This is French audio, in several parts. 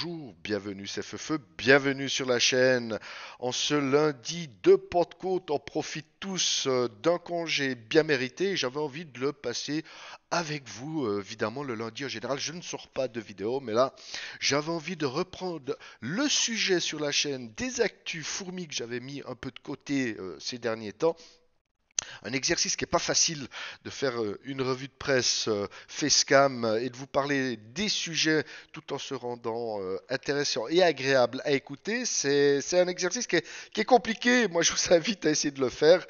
bonjour, bienvenue c'est Feufeu, bienvenue sur la chaîne. En ce lundi de Pentecôte, on profite tous d'un congé bien mérité. J'avais envie de le passer avec vous. Évidemment, le lundi en général, je ne sors pas de vidéo, mais là, j'avais envie de reprendre le sujet sur la chaîne des actus fourmis que j'avais mis un peu de côté ces derniers temps. Un exercice qui n'est pas facile de faire une revue de presse facecam et de vous parler des sujets tout en se rendant intéressant et agréable à écouter. C'est un exercice qui est compliqué. Moi, je vous invite à essayer de le faire.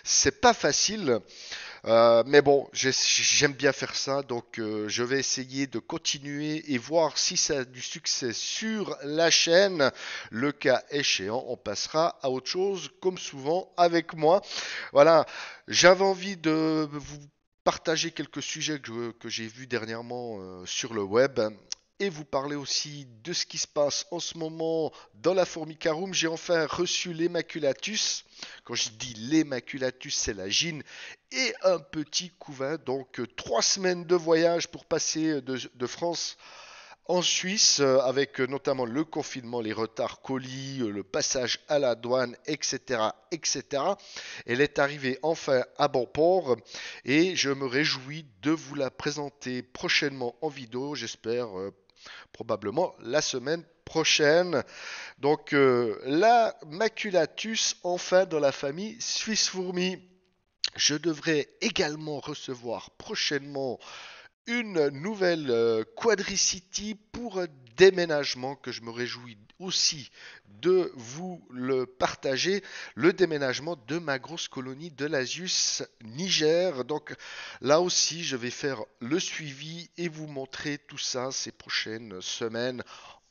C'est pas facile. Mais bon, j'aime bien faire ça, donc je vais essayer de continuer et voir si ça a du succès sur la chaîne. Le cas échéant, on passera à autre chose, comme souvent avec moi. Voilà, j'avais envie de vous partager quelques sujets que j'ai vus dernièrement sur le web. Et vous parler aussi de ce qui se passe en ce moment dans la Formicarum. J'ai enfin reçu l'Immaculatus. Quand je dis l'Immaculatus, c'est la gine et un petit couvain. Donc 3 semaines de voyage pour passer de France en Suisse, avec notamment le confinement, les retards colis, le passage à la douane, etc., etc. Elle est arrivée enfin à bon port et je me réjouis de vous la présenter prochainement en vidéo, j'espère probablement la semaine prochaine. Donc la Maculatus, enfin dans la famille Suisse Fourmi. Je devrais également recevoir prochainement une nouvelle Quadricity pour un déménagement que je me réjouis aussi de vous le partager, le déménagement de ma grosse colonie de l'Asius Niger. Donc là aussi, je vais faire le suivi et vous montrer tout ça ces prochaines semaines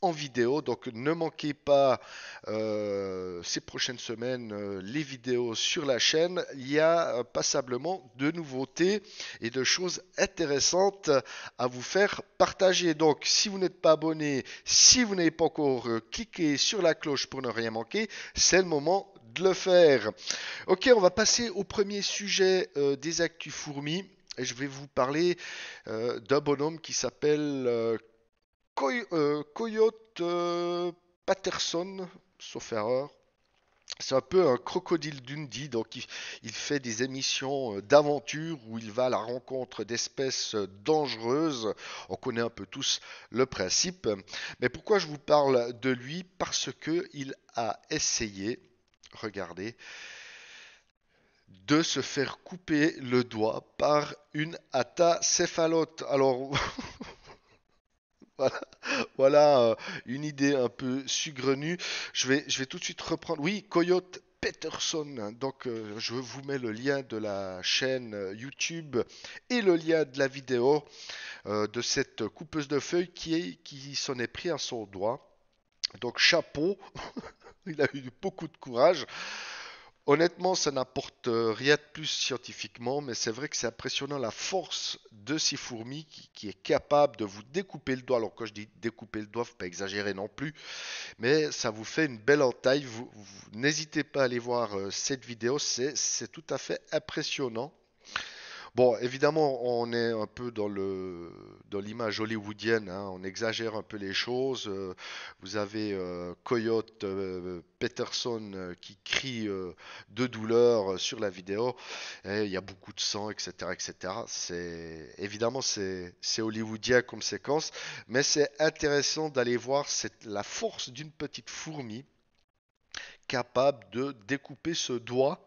en vidéo. Donc ne manquez pas ces prochaines semaines les vidéos sur la chaîne. Il y a passablement de nouveautés et de choses intéressantes à vous faire partager. Donc si vous n'êtes pas abonné, si vous n'avez pas encore cliqué sur la cloche pour ne rien manquer, c'est le moment de le faire. Ok, on va passer au premier sujet des actus fourmis. Et je vais vous parler d'un bonhomme qui s'appelle Coyote Patterson, sauf erreur. C'est un peu un crocodile Dundee, donc il fait des émissions d'aventure où il va à la rencontre d'espèces dangereuses. On connaît un peu tous le principe. Mais pourquoi je vous parle de lui? Parce que il a essayé, regardez, de se faire couper le doigt par une atacéphalote. Alors voilà, voilà une idée un peu sugrenue. Je vais tout de suite reprendre. Oui, Coyote Peterson. Donc, je vous mets le lien de la chaîne YouTube et le lien de la vidéo de cette coupeuse de feuilles qui s'en est pris à son doigt. Donc, chapeau, il a eu beaucoup de courage. Honnêtement, ça n'apporte rien de plus scientifiquement, mais c'est vrai que c'est impressionnant la force de ces fourmis qui est capable de vous découper le doigt. Alors quand je dis découper le doigt, faut pas exagérer non plus, mais ça vous fait une belle entaille. N'hésitez pas à aller voir cette vidéo, c'est tout à fait impressionnant. Bon, évidemment, on est un peu dans l'image hollywoodienne, hein, on exagère un peu les choses. Vous avez Coyote Peterson qui crie de douleur sur la vidéo. Et il y a beaucoup de sang, etc., etc. Évidemment, c'est hollywoodien comme séquence, mais c'est intéressant d'aller voir la force d'une petite fourmi capable de découper ce doigt.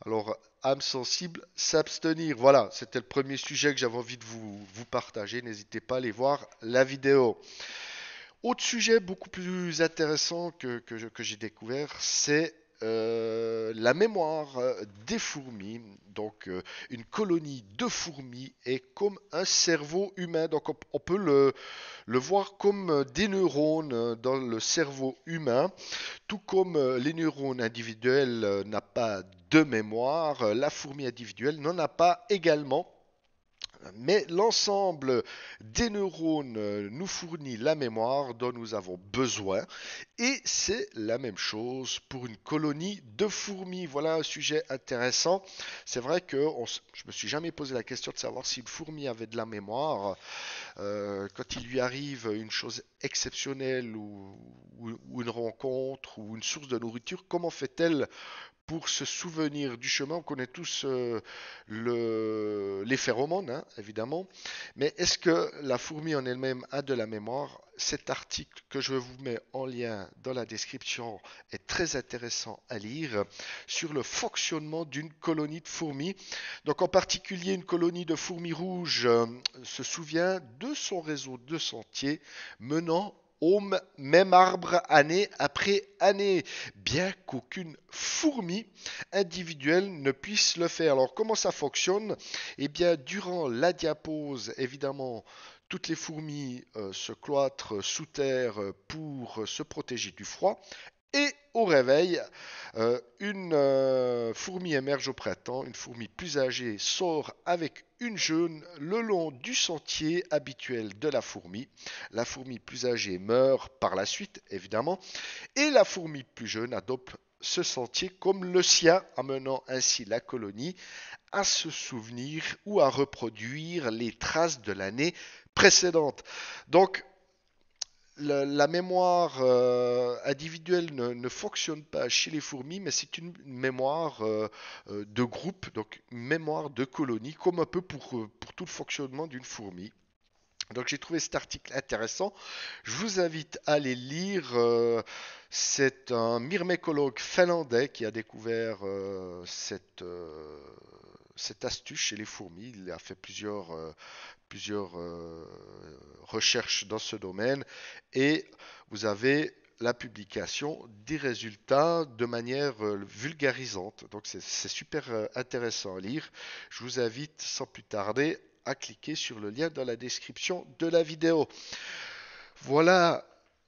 Alors, âme sensible, s'abstenir. Voilà, c'était le premier sujet que j'avais envie de vous partager. N'hésitez pas à aller voir la vidéo. Autre sujet beaucoup plus intéressant que j'ai découvert, c'est la mémoire des fourmis. Donc, une colonie de fourmis est comme un cerveau humain. Donc, on peut le voir comme des neurones dans le cerveau humain. Tout comme les neurones individuels n'ont pas de mémoire, la fourmi individuelle n'en a pas également. Mais l'ensemble des neurones nous fournit la mémoire dont nous avons besoin. Et c'est la même chose pour une colonie de fourmis. Voilà un sujet intéressant. C'est vrai que je me suis jamais posé la question de savoir si une fourmi avait de la mémoire. Quand il lui arrive une chose exceptionnelle ou une rencontre ou une source de nourriture, comment fait-elle pour se souvenir du chemin? On connaît tous les phéromones, hein, évidemment. Mais est-ce que la fourmi en elle-même a de la mémoire? Cet article que je vous mets en lien dans la description est très intéressant à lire sur le fonctionnement d'une colonie de fourmis. Donc en particulier, une colonie de fourmis rouges se souvient de son réseau de sentiers menant au même arbre année après année, bien qu'aucune fourmi individuelle ne puisse le faire. Alors comment ça fonctionne? Eh bien, durant la diapause, évidemment, toutes les fourmis se cloîtrent sous terre pour se protéger du froid. Et au réveil, une fourmi émerge au printemps, une fourmi plus âgée sort avec une jeune le long du sentier habituel de la fourmi. La fourmi plus âgée meurt par la suite, évidemment, et la fourmi plus jeune adopte ce sentier comme le sien, amenant ainsi la colonie à se souvenir ou à reproduire les traces de l'année précédente. Donc, la mémoire individuelle ne fonctionne pas chez les fourmis, mais c'est une mémoire de groupe, donc une mémoire de colonie, comme un peu pour tout le fonctionnement d'une fourmi. Donc j'ai trouvé cet article intéressant. Je vous invite à aller lire. C'est un myrmécologue finlandais qui a découvert cette astuce chez les fourmis. Il a fait plusieurs recherches dans ce domaine et vous avez la publication des résultats de manière vulgarisante. Donc c'est super intéressant à lire. Je vous invite sans plus tarder à cliquer sur le lien dans la description de la vidéo. Voilà,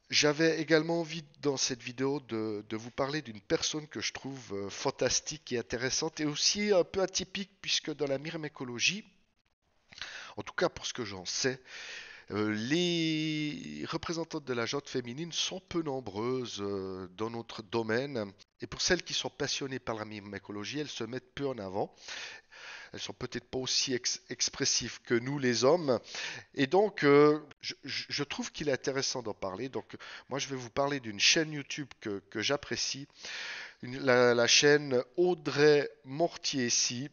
j'avais également envie dans cette vidéo de vous parler d'une personne que je trouve fantastique et intéressante et aussi un peu atypique puisque dans la myrmécologie, en tout cas pour ce que j'en sais, les représentantes de la jante féminine sont peu nombreuses dans notre domaine. Et pour celles qui sont passionnées par la myrmécologie, elles se mettent peu en avant. Elles sont peut-être pas aussi expressives que nous les hommes. Et donc, je trouve qu'il est intéressant d'en parler. Donc, moi, je vais vous parler d'une chaîne YouTube que j'apprécie. La chaîne Audrey Mortier-Ci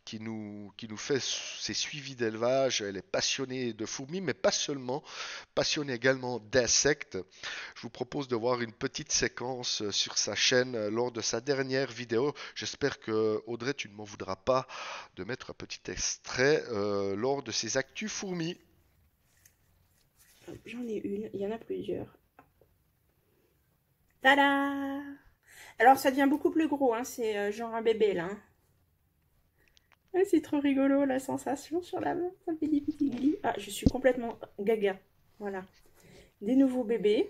qui nous fait ses suivis d'élevage. Elle est passionnée de fourmis, mais pas seulement, passionnée également d'insectes. Je vous propose de voir une petite séquence sur sa chaîne lors de sa dernière vidéo. J'espère que Audrey, tu ne m'en voudras pas de mettre un petit extrait lors de ses actus fourmis. J'en ai une, il y en a plusieurs. Tada! Alors ça devient beaucoup plus gros, hein, c'est genre un bébé là. Hein. Ah, c'est trop rigolo la sensation sur la main, ça fait des petits glis. Ah, je suis complètement gaga. Voilà. Des nouveaux bébés.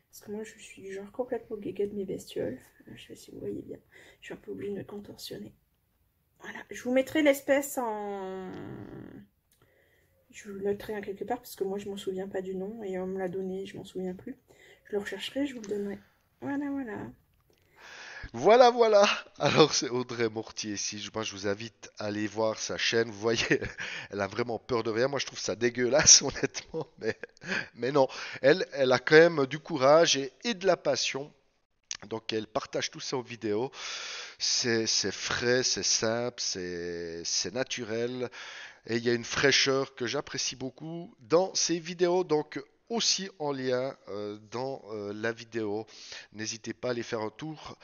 Parce que moi je suis genre complètement gaga de mes bestioles. Je sais pas si vous voyez bien. Je suis un peu obligée de me contorsionner. Voilà. Je vous mettrai l'espèce en... Je vous le noterai quelque part parce que moi je m'en souviens pas du nom et on me l'a donné, je m'en souviens plus. Je le rechercherai, je vous le donnerai. Voilà, voilà. Voilà. Alors c'est Audrey Mortier ici. Moi, je vous invite à aller voir sa chaîne. Vous voyez, elle a vraiment peur de rien. Moi, je trouve ça dégueulasse, honnêtement. Mais non, elle a quand même du courage et de la passion. Donc, elle partage tout ça en vidéo. C'est frais, c'est simple, c'est naturel. Et il y a une fraîcheur que j'apprécie beaucoup dans ces vidéos. Donc, aussi en lien dans la vidéo. N'hésitez pas à aller faire un tour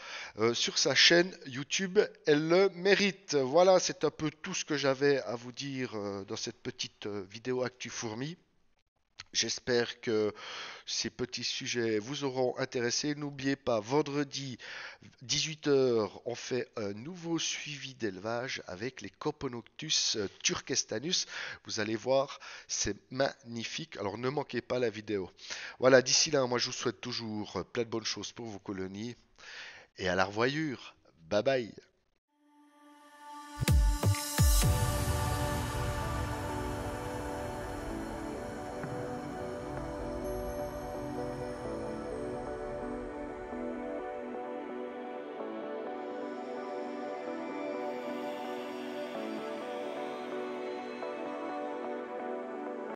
sur sa chaîne YouTube. Elle le mérite. Voilà, c'est un peu tout ce que j'avais à vous dire dans cette petite vidéo Actu Fourmi. J'espère que ces petits sujets vous auront intéressé. N'oubliez pas, vendredi 18 heures, on fait un nouveau suivi d'élevage avec les Coponoctus turkestanus. Vous allez voir, c'est magnifique. Alors ne manquez pas la vidéo. Voilà, d'ici là, moi je vous souhaite toujours plein de bonnes choses pour vos colonies et à la revoyure. Bye bye.